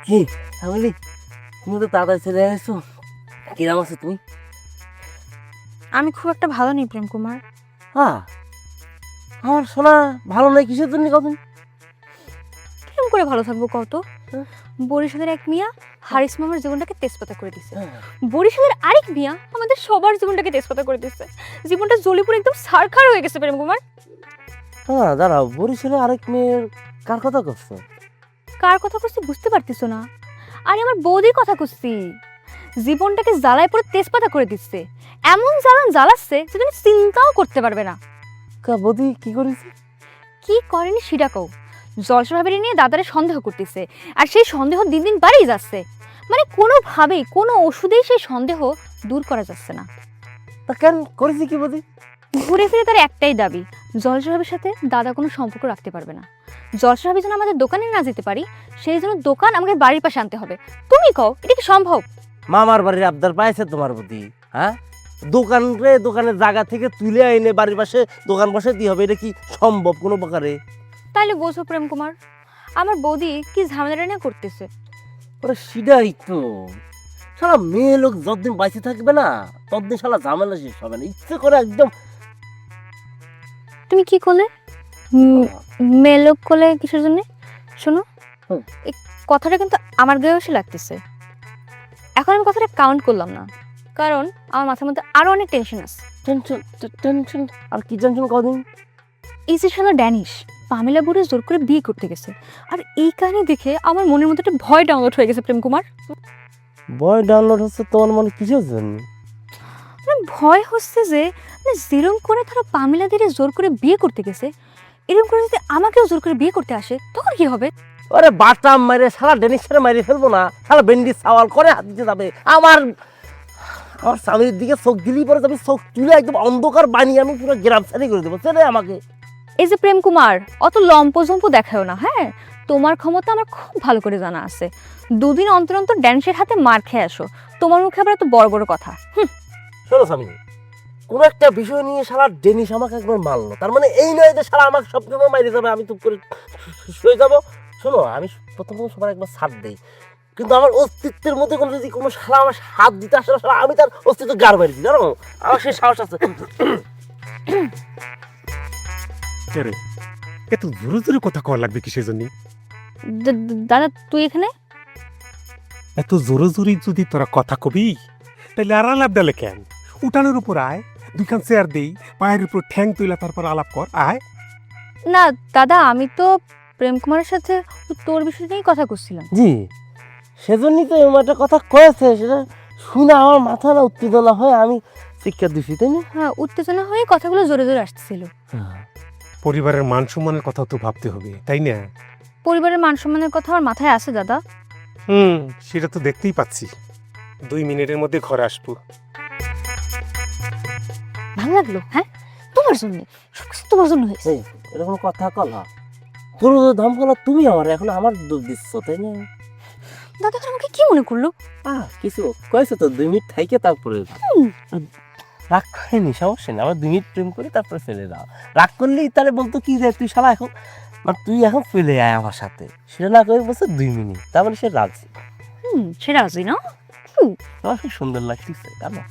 কি বলি, তুমি তো তাড়াতাড়ি চলে আসছো, কিরাম আছো তুমি? আমি খুব একটা ভালো নেই প্রেম কুমার। হ্যাঁ, আমার শোনা ভালো নয় কিসের জন্য কদিন? কেমন করে ভালো থাকবো কত? বরিশালের এক মিয়া হারিস মামার জীবনটাকে তেজপাতা করে দিচ্ছে, বরিশালের আরেক মিয়া আমাদের সবার জীবনটাকে তেজপাতা করে দিচ্ছে। জীবনটা জ্বলে পুড়ে একদম সারখার হয়ে গেছে প্রেম কুমার। হ্যাঁ দাঁড়াও, বরিশালে আরেক মেয়ের কার কথা করছো? কার কথা করছি বুঝতে পারতিস না? আরে আমার বৌদির কথা করছি। জীবনটাকে জ্বালায় পুরো তেজপাতা করে দিচ্ছে, এমন জ্বালাচ্ছে যে তুমি চিন্তাও করতে পারবে না। কা বৌদি কি করেছে? কি করেনি সেটা কও। জলসা ভাবিনি নিয়ে দাদারে সন্দেহ করতেছে, আর সেই সন্দেহ দিন দিন বাড়েই যাচ্ছে। মানে কোনোভাবেই কোনো ওষুধেই সেই সন্দেহ দূর করা যাচ্ছে না। তা কেন করেছে কি বৌদি? ঘুরে ফিরে তার একটাই দাবি, জলসা ভাবির সাথে দাদা কোনো সম্পর্ক রাখতে পারবে না। জলসা ভাবি যেন আমাদের দোকানে না যেতে পারি, সেই জন্য দোকান আমাকে বাড়ির পাশে আনতে হবে। তুমি কও এটা কি সম্ভব? মামার বাড়ির আবদার পাইছে তোমার বৌদি? হ্যাঁ, দোকানের জায়গা থেকে তুলে এনে বাড়ির পাশে দোকান বসে দিয়ে হবে, এটা কি সম্ভব কোনো প্রকারে? তাইলে বোঝো প্রেম কুমার, আমার বৌদি কি ঝামেলাটা নিয়ে করতেছে। ওরা সিডাই তো, শালা মেয়ে লোক যতদিন বাইসে থাকবে না ততদিন শালা ঝামেলা শেষ হবে না, ইচ্ছে করে একদম। তুমি কি করলে? মেয়ে লোক করলে কিসের জন্য? শোনো, হুম। এই কথাটা কিন্তু আমার গায়ে এসে লাগতেছে। এখন আমি কথাটা কাউন্ট করলাম না, কারণ আমার মাথার মধ্যে আরো অনেক টেনশন আছে। টেনশন আর কি টেনশন কদিন? এই যে শালা ড্যানিশ পামেলা বুড়ে জোর করে বিয়ে করতে গেছে, আর এই কাহিনী দেখে আমার মনের মধ্যে একটা ভয় ডাউনলোড হয়ে গেছে প্রেম কুমার। বয় ডাউনলোড হচ্ছে তোমার মনে কিসের জন্য? ভয় হচ্ছে যে যেরকম করে ধরো পামেলা দিরে জোর করে বিয়ে করতে গেছে, এরকম করে যদি আমাকেও জোর করে বিয়ে করতে আসে তখন কি হবে? আরে বাটাম মারে শালা ডেনিসের মারি ফেলবো না, শালা বেন্ডি সওয়াল করে হাত দিতে যাবে। আমার স্বামীর দিকে চোখ দিলেই পরে যাবে, চোখ তুলে একদম অন্ধকার বানিয়ে আমি পুরো গ্রাম সারি করে দেবো, চেনে আমাকে? এই যে প্রেম কুমার, অত লম্পজম্প দেখাও না। হ্যাঁ, তোমার ক্ষমতা আমার খুব ভালো করে জানা আছে। দুদিন অন্তর অন্তর ড্যান্সের হাতে মার খেয়ে আসো, তোমার মুখে আবার এত বড় বড় কথা। শোনো স্বামী, কোন একটা বিষয় নিয়ে শালা ডেনিস আমাকে একবার মারলো, তার মানে এই নয় যে শালা আমাকে সব সময় মাইরে যাবে, আমি চুপ করে শুয়ে যাবো। শোনো, আমি প্রথম সবার একবার সাথ দেই, কিন্তু আমার অস্তিত্বের মধ্যে কোনো যদি কোনো শালা আমার হাত দিতে আসে না, শালা আমি তার অস্তিত্ব গাড় মেরে দিই, জানো? আমার সে সাহস আছে। রে এত জোরে জোরে কথা কওয়া লাগবে কিসের জন্য? দাদা তুই এখানে? এত জোরে জোরে যদি তোরা কথা কবি তাহলে আর আলাপ ডালে কেন? উঠানের উপর আয়, দুইখান চেয়ার দেই, পায়ের উপর ঠ্যাং তুইলা তারপর আলাপ কর। আয়। না দাদা, আমি তো প্রেম কুমারের সাথে তোর বিষয় নিয়েই কথা করছিলাম। জি, সেজন্যই তো এরকম একটা কথা কয়েছে, সেটা শুনে আমার মাথা না উত্তেজনা হয়, আমি শিক্ষা দিছি, তাই না? হ্যাঁ, উত্তেজনা হয়ে কথাগুলো জোরে জোরে আসতেছিল। পরিবারের মান সম্মানের কথা তো ভাবতে হবে, তাই না? পরিবারের মান সম্মানের কথা আমার মাথায় আছে দাদা। সেটা তো দেখতেই পাচ্ছি। 2 মিনিটের মধ্যে ঘরে আসবো। ভালো লাগলো? হ্যাঁ, তোমার জন্য, সবকিছু তোমার জন্য হয়েছে। এই, এরকম কথা কলা তোর ধাম কলা, তুমি এখন আমার দোষ দিচ্ছ, তাই না? দাদা এখন আমাকে কি মনে করলো? কিছু কয়েছে তো, 2 মিনিট থাইকে তারপরে রাগ করেনি, সমস্যা নেই, আবার 2 মিনিট প্রেম করে তারপরে ফেলে দাও। রাগ করলেই তাহলে বলতো কি যে তুই শালা এখন, মানে তুই এখন ফেলে আয় আমার সাথে, সেটা না করে বলছে 2 মিনিট, তার মানে সে রাজি। সেটা রাজি না? আমার খুব সুন্দর লাগতেছে, জানো?